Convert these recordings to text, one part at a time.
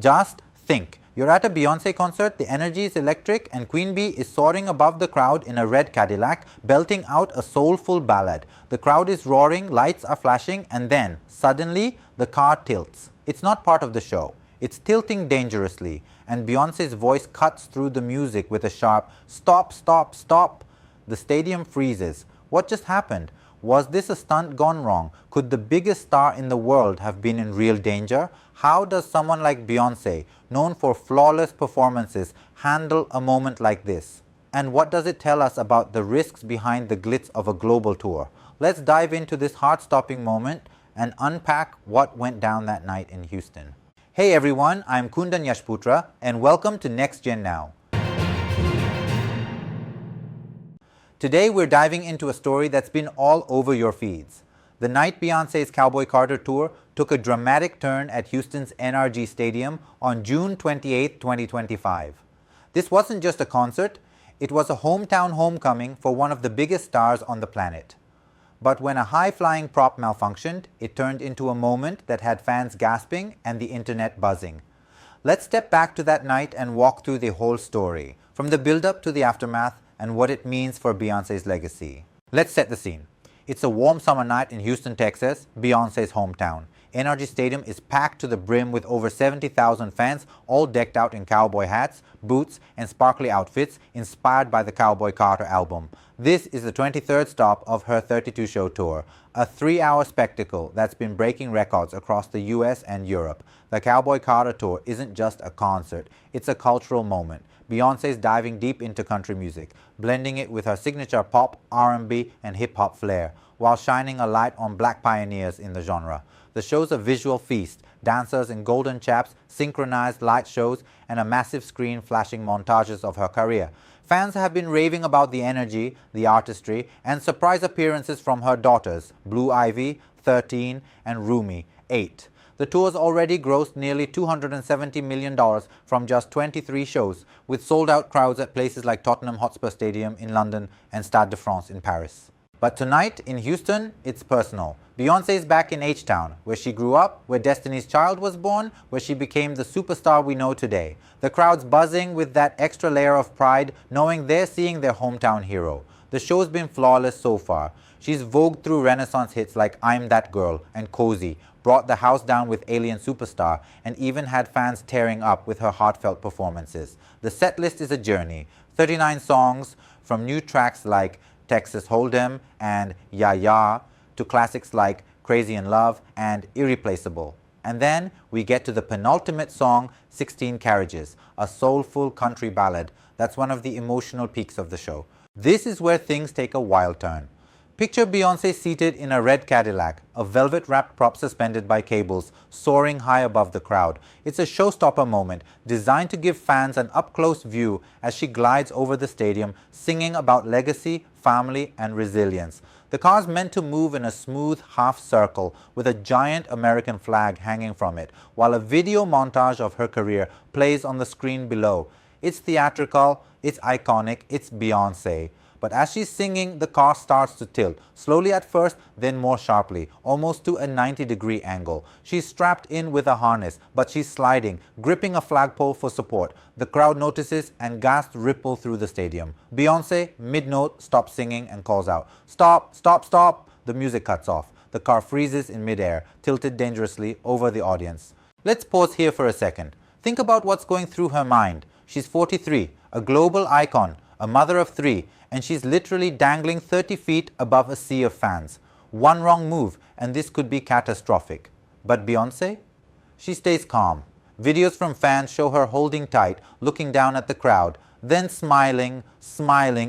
Just think. You're at a Beyoncé concert, the energy is electric, and Queen Bee is soaring above the crowd in a red Cadillac, belting out a soulful ballad. The crowd is roaring, lights are flashing, and then, suddenly, the car tilts. It's not part of the show. It's tilting dangerously, and Beyoncé's voice cuts through the music with a sharp, "Stop, stop, stop." The stadium freezes. What just happened? Was this a stunt gone wrong? Could the biggest star in the world have been in real danger? How does someone like Beyoncé, known for flawless performances, handle a moment like this? And what does it tell us about the risks behind the glitz of a global tour? Let's dive into this heart-stopping moment and unpack what went down that night in Houston. Hey everyone, I'm Kundan Yashputra and welcome to NextGen Now. Today we're diving into a story that's been all over your feeds. The night Beyoncé's Cowboy tour took a dramatic turn at Houston's NRG Stadium on June 28, 2025. This wasn't just a concert, it was a hometown homecoming for one of the biggest stars on the planet. But when a high-flying prop malfunctioned, it turned into a moment that had fans gasping and the internet buzzing. Let's step back to that night and walk through the whole story, from the build-up to the aftermath and what it means for Beyoncé's legacy. Let's set the scene. It's a warm summer night in Houston, Texas, Beyoncé's hometown. NRG Stadium is packed to the brim with over 70,000 fans, all decked out in cowboy hats, boots, and sparkly outfits inspired by the Cowboy Carter album. This is the 23rd stop of her 32-show tour, a 3-hour spectacle that's been breaking records across the US and Europe. The Cowboy Carter tour isn't just a concert, it's a cultural moment. Beyoncé's diving deep into country music, blending it with her signature pop, R&B, and hip-hop flair, while shining a light on black pioneers in the genre. The show's a visual feast, dancers in golden chaps, synchronized light shows, and a massive screen flashing montages of her career. Fans have been raving about the energy, the artistry, and surprise appearances from her daughters, Blue Ivy, 13, and Rumi, 8. The tour's already grossed nearly $270 million from just 23 shows, with sold-out crowds at places like Tottenham Hotspur Stadium in London and Stade de France in Paris. But tonight, in Houston, it's personal. Beyoncé is back in H-Town, where she grew up, where Destiny's Child was born, where she became the superstar we know today. The crowd's buzzing with that extra layer of pride, knowing they're seeing their hometown hero. The show's been flawless so far. She's vogued through Renaissance hits like I'm That Girl and Cozy, brought the house down with Alien Superstar, and even had fans tearing up with her heartfelt performances. The set list is a journey. 39 songs, from new tracks like Texas Hold'em and Ya Ya, to classics like Crazy in Love and Irreplaceable. And then we get to the penultimate song, 16 Carriages, a soulful country ballad that's one of the emotional peaks of the show. This is where things take a wild turn. Picture Beyoncé seated in a red Cadillac, a velvet-wrapped prop suspended by cables, soaring high above the crowd. It's a showstopper moment, designed to give fans an up-close view as she glides over the stadium, singing about legacy, family, and resilience. The car's meant to move in a smooth half-circle with a giant American flag hanging from it, while a video montage of her career plays on the screen below. It's theatrical, it's iconic, it's Beyoncé. But as she's singing, the car starts to tilt, slowly at first, then more sharply, almost to a 90-degree angle. She's strapped in with a harness, but she's sliding, gripping a flagpole for support. The crowd notices and gasps ripple through the stadium. Beyoncé, mid-note, stops singing and calls out, "Stop, stop, stop!" The music cuts off. The car freezes in midair, tilted dangerously over the audience. Let's pause here for a second. Think about what's going through her mind. She's 43, a global icon, a mother of 3, and she's literally dangling 30 feet above a sea of fans. One wrong move, and this could be catastrophic. But Beyoncé? She stays calm. Videos from fans show her holding tight, looking down at the crowd, then smiling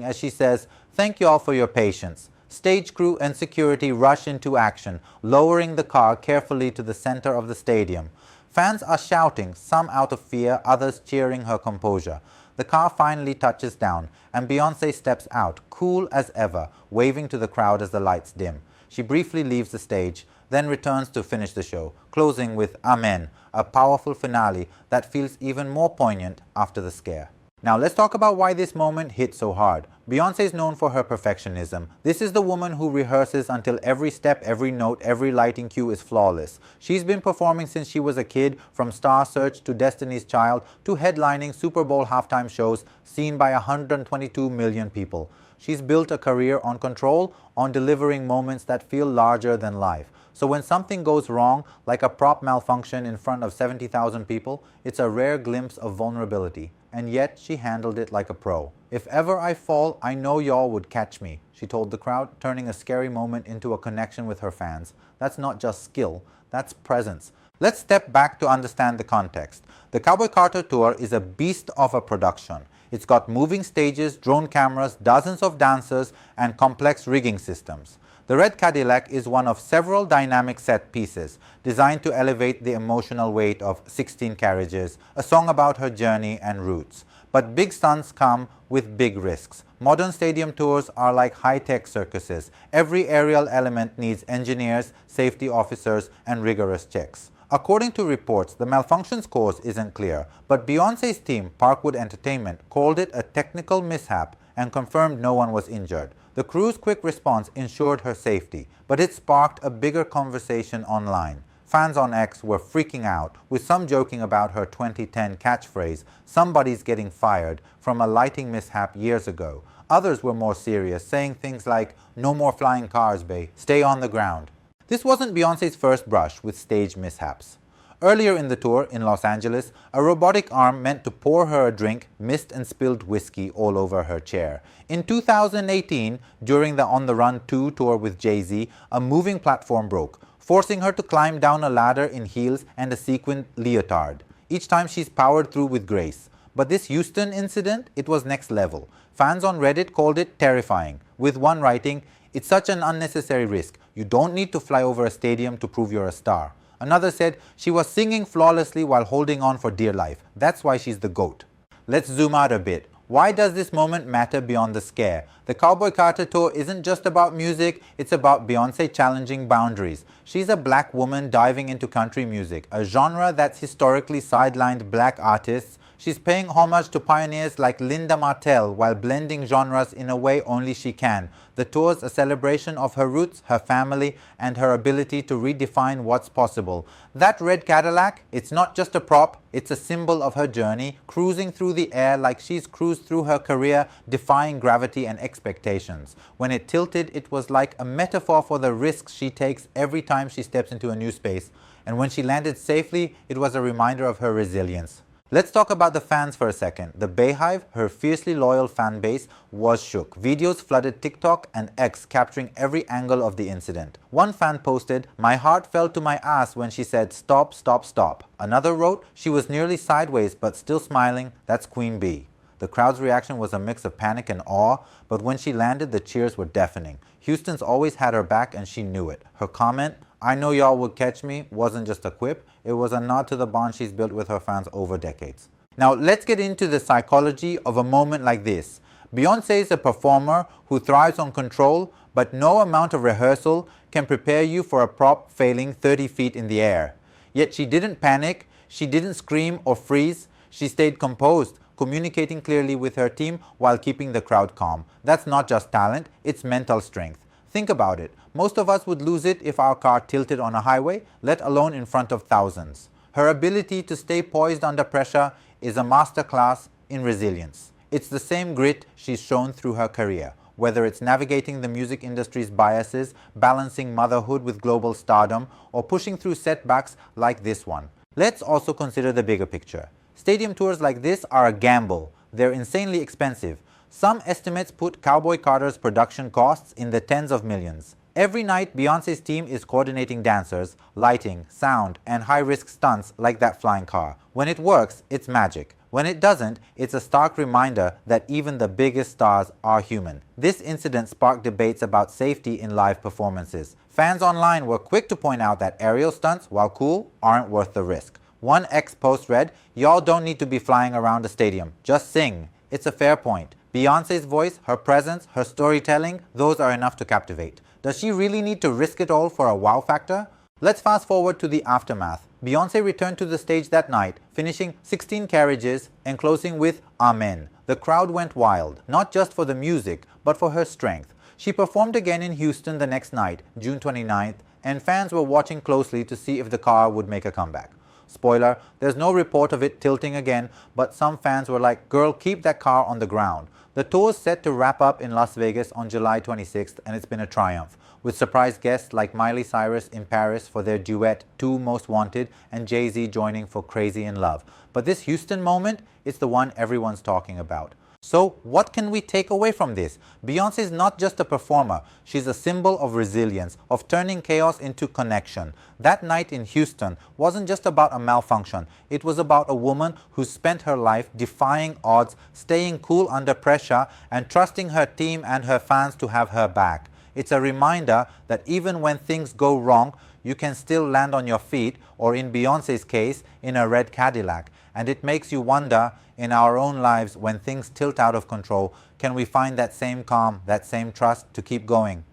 as she says, "Thank you all for your patience." Stage crew and security rush into action, lowering the car carefully to the center of the stadium. Fans are shouting, some out of fear, others cheering her composure. The car finally touches down, and Beyoncé steps out, cool as ever, waving to the crowd as the lights dim. She briefly leaves the stage, then returns to finish the show, closing with Amen, a powerful finale that feels even more poignant after the scare. Now let's talk about why this moment hit so hard. Beyoncé is known for her perfectionism. This is the woman who rehearses until every step, every note, every lighting cue is flawless. She's been performing since she was a kid, from Star Search to Destiny's Child to headlining Super Bowl halftime shows seen by 122 million people. She's built a career on control, on delivering moments that feel larger than life. So when something goes wrong, like a prop malfunction in front of 70,000 people, it's a rare glimpse of vulnerability. And yet she handled it like a pro. "If ever I fall, I know y'all would catch me," she told the crowd, turning a scary moment into a connection with her fans. That's not just skill, that's presence. Let's step back to understand the context. The Cowboy Carter Tour is a beast of a production. It's got moving stages, drone cameras, dozens of dancers, and complex rigging systems. The red Cadillac is one of several dynamic set pieces designed to elevate the emotional weight of 16 Carriages, a song about her journey and roots. But big stunts come with big risks. Modern stadium tours are like high-tech circuses. Every aerial element needs engineers, safety officers, and rigorous checks. According to reports, the malfunction's cause isn't clear, but Beyoncé's team, Parkwood Entertainment, called it a technical mishap and confirmed no one was injured. The crew's quick response ensured her safety, but it sparked a bigger conversation online. Fans on X were freaking out, with some joking about her 2010 catchphrase, "Somebody's getting fired," from a lighting mishap years ago. Others were more serious, saying things like, "No more flying cars, bae. Stay on the ground." This wasn't Beyoncé's first brush with stage mishaps. Earlier in the tour, in Los Angeles, a robotic arm meant to pour her a drink missed and spilled whiskey all over her chair. In 2018, during the On the Run 2 tour with Jay-Z, a moving platform broke, forcing her to climb down a ladder in heels and a sequined leotard. Each time she's powered through with grace. But this Houston incident, it was next level. Fans on Reddit called it terrifying, with one writing, "It's such an unnecessary risk. You don't need to fly over a stadium to prove you're a star." Another said, "She was singing flawlessly while holding on for dear life. That's why she's the GOAT." Let's zoom out a bit. Why does this moment matter beyond the scare? The Cowboy Carter Tour isn't just about music, it's about Beyoncé challenging boundaries. She's a black woman diving into country music, a genre that's historically sidelined black artists. She's paying homage to pioneers like Linda Martell while blending genres in a way only she can. The tour's a celebration of her roots, her family, and her ability to redefine what's possible. That red Cadillac, it's not just a prop, it's a symbol of her journey, cruising through the air like she's cruised through her career, defying gravity and expectations. When it tilted, it was like a metaphor for the risks she takes every time she steps into a new space. And when she landed safely, it was a reminder of her resilience. Let's talk about the fans for a second. The Bayhive, her fiercely loyal fan base, was shook. Videos flooded TikTok and X, capturing every angle of the incident. One fan posted, "My heart fell to my ass when she said, 'Stop, stop, stop.'" Another wrote, "She was nearly sideways but still smiling. That's Queen Bee." The crowd's reaction was a mix of panic and awe, but when she landed, the cheers were deafening. Houston's always had her back and she knew it. Her comment, "I know y'all would catch me," wasn't just a quip, it was a nod to the bond she's built with her fans over decades. Now let's get into the psychology of a moment like this. Beyoncé is a performer who thrives on control, but no amount of rehearsal can prepare you for a prop failing 30 feet in the air. Yet she didn't panic, she didn't scream or freeze, she stayed composed, communicating clearly with her team while keeping the crowd calm. That's not just talent, it's mental strength. Think about it. Most of us would lose it if our car tilted on a highway, let alone in front of thousands. Her ability to stay poised under pressure is a masterclass in resilience. It's the same grit she's shown through her career, whether it's navigating the music industry's biases, balancing motherhood with global stardom, or pushing through setbacks like this one. Let's also consider the bigger picture. Stadium tours like this are a gamble. They're insanely expensive. Some estimates put Cowboy Carter's production costs in the tens of millions. Every night, Beyoncé's team is coordinating dancers, lighting, sound, and high-risk stunts like that flying car. When it works, it's magic. When it doesn't, it's a stark reminder that even the biggest stars are human. This incident sparked debates about safety in live performances. Fans online were quick to point out that aerial stunts, while cool, aren't worth the risk. One X post read, "Y'all don't need to be flying around a stadium. Just sing." It's a fair point. Beyoncé's voice, her presence, her storytelling, those are enough to captivate. Does she really need to risk it all for a wow factor? Let's fast forward to the aftermath. Beyoncé returned to the stage that night, finishing 16 carriages and closing with Amen. The crowd went wild, not just for the music, but for her strength. She performed again in Houston the next night, June 29th, and fans were watching closely to see if the car would make a comeback. Spoiler, there's no report of it tilting again, but some fans were like, "Girl, keep that car on the ground." The tour is set to wrap up in Las Vegas on July 26th, and it's been a triumph, with surprise guests like Miley Cyrus in Paris for their duet Two Most Wanted and Jay-Z joining for Crazy in Love. But this Houston moment, it's the one everyone's talking about. So what can we take away from this? Beyoncé is not just a performer, she's a symbol of resilience, of turning chaos into connection. That night in Houston wasn't just about a malfunction, it was about a woman who spent her life defying odds, staying cool under pressure, and trusting her team and her fans to have her back. It's a reminder that even when things go wrong, you can still land on your feet, or in Beyoncé's case, in a red Cadillac. And it makes you wonder, in our own lives, when things tilt out of control, can we find that same calm, that same trust to keep going?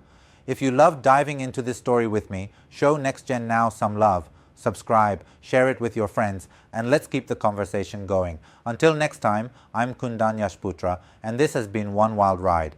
If you love diving into this story with me, show NextGen Now some love, subscribe, share it with your friends, and let's keep the conversation going. Until next time, I'm Kundan Yashputra, and this has been One Wild Ride.